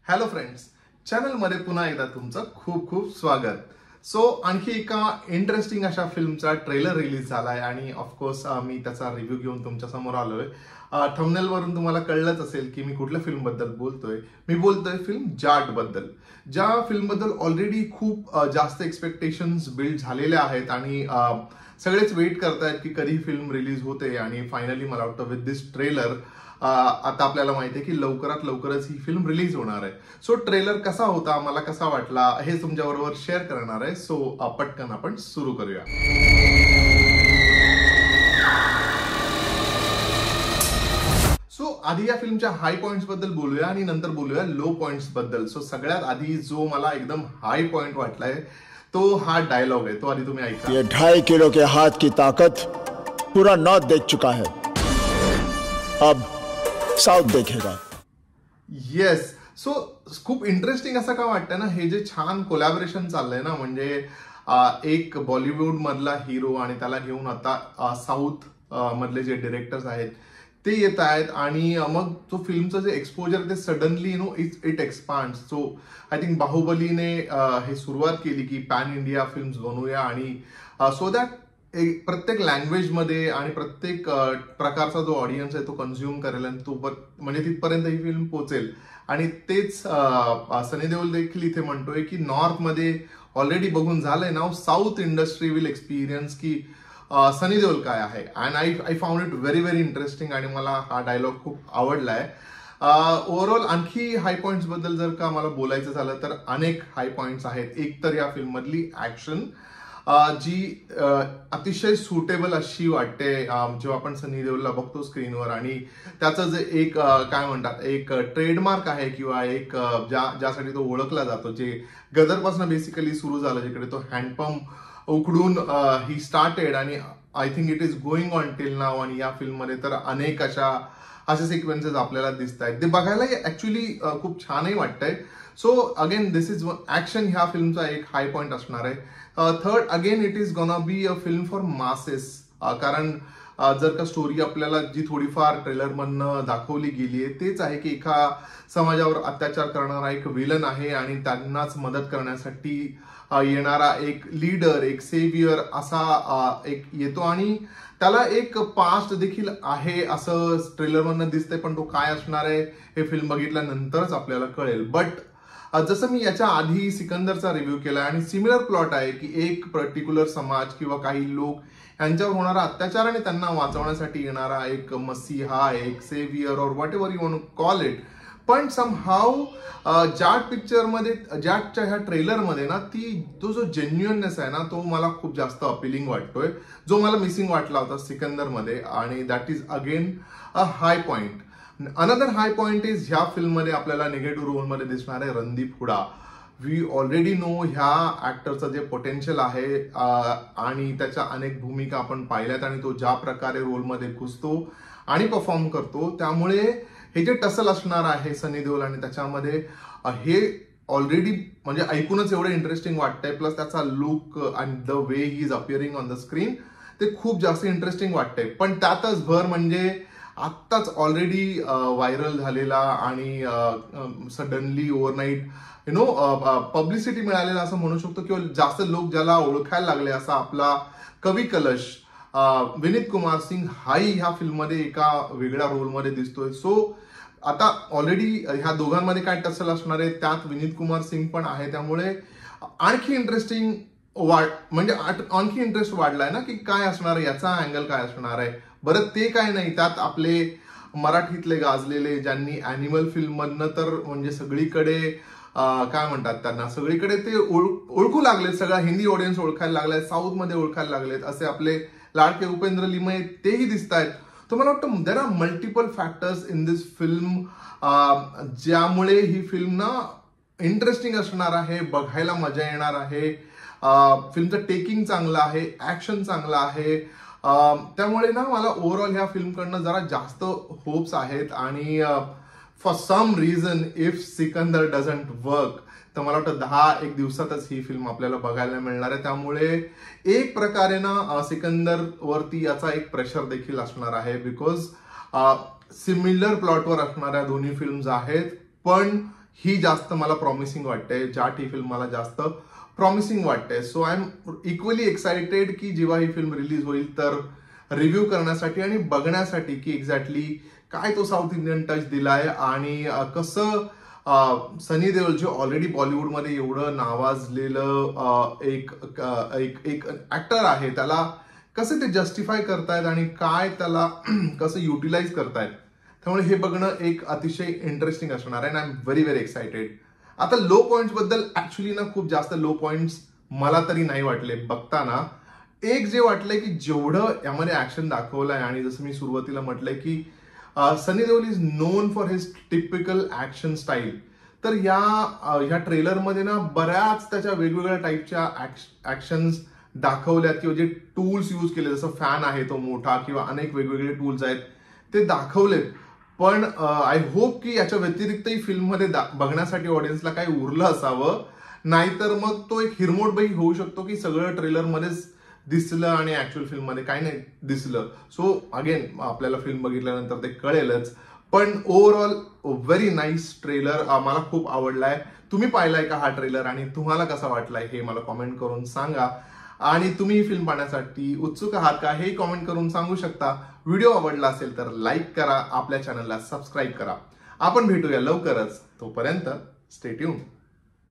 Hello friends, चॅनलमध्ये पुन्हा एकदा तुमचं खूप खूप स्वागत. सो आणखी एका इंटरेस्टिंग अशा फिल्मचा ट्रेलर रिलीज झालाय आणि ऑफकोर्स मी त्याचा रिव्ह्यू घेऊन तुमच्या समोर आलोय. थंबनेल वरून तुम्हाला कळलंच असेल की मी कुठल्या फिल्म बद्दल बोलतोय. मी बोलतोय फिल्म जाट बद्दल. ज्या फिल्म बद्दल ऑलरेडी खूप जास्त एक्सपेक्टेशन्स बिल्ड झालेले आहेत आणि सगळेच वेट करतायत की कधी फिल्म रिलीज होते आणि फायनली मला वाटतं विथ दिस ट्रेलर आता आपल्याला माहिती आहे की लवकरात लवकरच ही फिल्म रिलीज होणार आहे. सो ट्रेलर कसा होता, मला कसा वाटला हे तुमच्या बरोबर शेअर करणार आहे. सो पटकन आपण सुरू करूया. सो आधी या फिल्मच्या हाय पॉइंट्स बद्दल बोलूया आणि नंतर बोलूया लो पॉइंट्स बद्दल. सो सगळ्यात आधी जो मला एकदम हाय पॉइंट वाटलाय तो हा डायलॉग आहे. तो आधी तुम्ही ऐका. ये 2.5 किलो के हाथ की ताकत पूरा नॉर्थ देख चुका है, अब साउथ देखेगा. येस. सो खूप इंटरेस्टिंग असं का वाटतं ना, हे जे छान कोलॅबोरेशन चाललंय ना, म्हणजे एक बॉलिवूड मधला हिरो आणि त्याला घेऊन आता साऊथ मधले जे डिरेक्टर्स आहेत ते येत आहेत आणि मग तो फिल्मचं जे एक्सपोजर ते suddenly it expand. So I think बाहुबलीने हे सुरुवात केली की पॅन इंडिया फिल्म्स बनवूया आणि सो दॅट प्रत्येक लँग्वेजमध्ये आणि प्रत्येक प्रकारचा जो ऑडियन्स आहे तो कन्झ्युम करेल आणि तो म्हणजे तिथपर्यंत ही फिल्म पोहोचेल. आणि तेच सनी देओल देखील इथे म्हणतोय की नॉर्थ मध्ये ऑलरेडी बघून झालंय, नाव साऊथ इंडस्ट्री विल एक्सपिरियन्स की सनी देओल काय आहे. And I found it very very interesting आणि मला हा डायलॉग खूप आवडलाय. ओव्हरऑल आणखी हाय पॉइंट्स बद्दल जर का मला बोलायचं झालं तर अनेक हाय पॉइंट्स आहेत. एक तर या फिल्म मधली ऍक्शन जी अतिशय सुटेबल अशी वाटते जेव्हा आपण सनी देओलला बघतो स्क्रीनवर. आणि त्याचं जे एक काय म्हणतात एक ट्रेडमार्क आहे किंवा एक ज्यासाठी तो ओळखला जातो, जे गदरपासून बेसिकली सुरू झालं, जिकडे तो हँडपंप उकडून ही स्टार्टेड आणि I think it is going on till नाव. आणि या फिल्ममध्ये तर अनेक असे सिक्वेन्सेस आपल्याला दिसत आहेत, ते बघायला ऍक्च्युली खूप छानही वाटतंय. So again this is action ह्या फिल्मचा एक हाय पॉइंट असणार आहे. Third again it is gonna be a film for masses. कारण जर का स्टोरी आपल्याला जी थोडीफार ट्रेलर मधनं दाखवली गेली आहे तेच आहे की एका समाजावर अत्याचार करणारा एक विलन आहे आणि त्यांनाच मदत करण्यासाठी येणारा एक लीडर, एक सेव्हियर असा एक येतो आणि त्याला एक पास्ट देखील आहे असं ट्रेलर मधनं दिसतंय. पण तो काय असणार आहे हे फिल्म बघितल्यानंतरच आपल्याला कळेल. बट जसं मी याच्या आधी सिकंदरचा रिव्ह्यू केला आणि सिमिलर प्लॉट आहे की एक पर्टिक्युलर समाज किंवा काही लोक यांच्यावर होणारा अत्याचार आणि त्यांना वाचवण्यासाठी येणारा एक मसीहा, एक सेव्हियर और whatever you want to call it. पण समहाऊ जाट पिक्चरमध्ये, जाटच्या ह्या ट्रेलरमध्ये ना, तो जो जेन्युइननेस आहे ना तो मला खूप जास्त अपिलिंग वाटतोय, जो मला मिसिंग वाटला होता सिकंदरमध्ये. आणि that is again a high point. Another high point is ह्या फिल्ममध्ये आपल्याला निगेटिव्ह रोलमध्ये दिसणार आहे Randeep Hooda. We already know ह्या ऍक्टरचं जे पोटेन्शियल आहे आणि त्याच्या अनेक भूमिका आपण पाहिल्यात आणि तो ज्या प्रकारे रोलमध्ये घुसतो आणि परफॉर्म करतो, त्यामुळे हे जे टसल असणार आहे सनी देओल आणि त्याच्यामध्ये हे ऑलरेडी म्हणजे ऐकूनच एवढं इंटरेस्टिंग वाटतंय. प्लस त्याचा look and the way he is appearing on the screen ते खूप जास्त इंटरेस्टिंग वाटतंय. पण त्यातच भर म्हणजे आत्ताच ऑलरेडी व्हायरल झालेला आणि सडनली ओव्हरनाईट पब्लिसिटी मिळालेला असं म्हणू शकतो किंवा जास्त लोक ज्याला ओळखायला लागले असा आपला कवी कलश विनीत कुमार सिंग हाही ह्या फिल्ममध्ये एका वेगळ्या रोलमध्ये दिसतोय. सो आता ऑलरेडी ह्या दोघांमध्ये काय टसल असणार आहे, त्यात विनीत कुमार सिंग पण आहे, त्यामुळे आणखी इंटरेस्टिंग म्हणजे आणखी इंटरेस्ट वाढलाय ना की काय असणार आहे, याचा अँगल काय असणार आहे. बरं ते काय नाही, त्यात आपले मराठीतले गाजलेले ज्यांनी अॅनिमल फिल्म मधनं तर म्हणजे सगळीकडे काय म्हणतात त्यांना, सगळीकडे ते ओळखू लागलेत, सगळा हिंदी ऑडियन्स ओळखायला लागलाय, साऊथ मध्ये ओळखायला लागलेत, असे आपले लाडके उपेंद्र लिमये तेही दिसत आहेत. तर मला वाटतं there are multiple factors in this film ज्यामुळे ही फिल्म ना इंटरेस्टिंग असणार आहे, बघायला मजा येणार आहे. फिल्मचं टेकिंग चांगलं आहे, ऍक्शन चांगलं आहे, त्यामुळे ना मला ओव्हरऑल ह्या फिल्मकडनं जरा जास्त होप्स आहेत. आणि for some reason if Sikandar doesn't work तर मला वाटतं 10 दिवसातच ही फिल्म आपल्याला बघायला मिळणार आहे. त्यामुळे एक प्रकारे ना सिकंदर वरती याचा एक प्रेशर देखील असणार आहे, बिकॉज सिमिलर प्लॉटवर असणाऱ्या दोन्ही फिल्म्स आहेत. पण ही जास्त मला प्रॉमिसिंग वाटते, जाट ही फिल्म मला जास्त प्रॉमिसिंग वाटते. So I am equally excited की जेव्हा ही फिल्म रिलीज होईल तर रिव्ह्यू करण्यासाठी आणि बघण्यासाठी की एक्झॅक्टली काय तो साऊथ इंडियन टच दिलाय आणि कसं सनी देओल जे ऑलरेडी बॉलिवूडमध्ये एवढं नावाजलेलं एक ऍक्टर आहे, त्याला कसे ते जस्टिफाय करतायत आणि काय त्याला कसं युटिलाइज करतायत. त्यामुळे हे बघणं एक अतिशय इंटरेस्टिंग असणार आहे. I am very very excited. आता लो पॉइंट्स बद्दल ऍक्च्युली ना खूप जास्त लो पॉइंट्स मला तरी नाही वाटले बघताना. एक जे वाटलंय की जेवढं यामध्ये ऍक्शन दाखवलंय आणि जसं मी सुरुवातीला म्हटलंय की Sunny Deol is known for his typical action style. तर ह्या ट्रेलरमध्ये ना बऱ्याच त्याच्या वेगवेगळ्या टाईपच्या ऍक्शन्स दाखवल्यात किंवा जे टूल्स यूज केले, जसं फॅन आहे तो मोठा किंवा अनेक वेगवेगळे टूल्स आहेत ते दाखवलेत. पण आय होप की याच्या व्यतिरिक्तही फिल्ममध्ये बघण्यासाठी ऑडियन्सला काही उरलं असावं, नाहीतर मग तो एक हिरमोटबाई होऊ शकतो की सगळं ट्रेलरमध्येच दिसलं आणि ऍक्च्युअल फिल्ममध्ये काही नाही दिसलं. सो अगेन आपल्याला फिल्म बघितल्यानंतर ते कळेलच. पण ओव्हरऑल व्हेरी नाईस ट्रेलर, मला खूप आवडलाय. तुम्ही पाहिलाय का हा ट्रेलर आणि तुम्हाला कसा वाटलाय हे मला कॉमेंट करून सांगा. आणि तुम्ही ही फिल्म पाहण्यासाठी उत्सुक आहात का हे कॉमेंट करून सांगू शकता. व्हिडिओ आवडला असेल तर लाईक करा, आपल्या चॅनलला सबस्क्राईब करा. आपण भेटूया लवकरच. तोपर्यंत स्टे ट्यून्ड.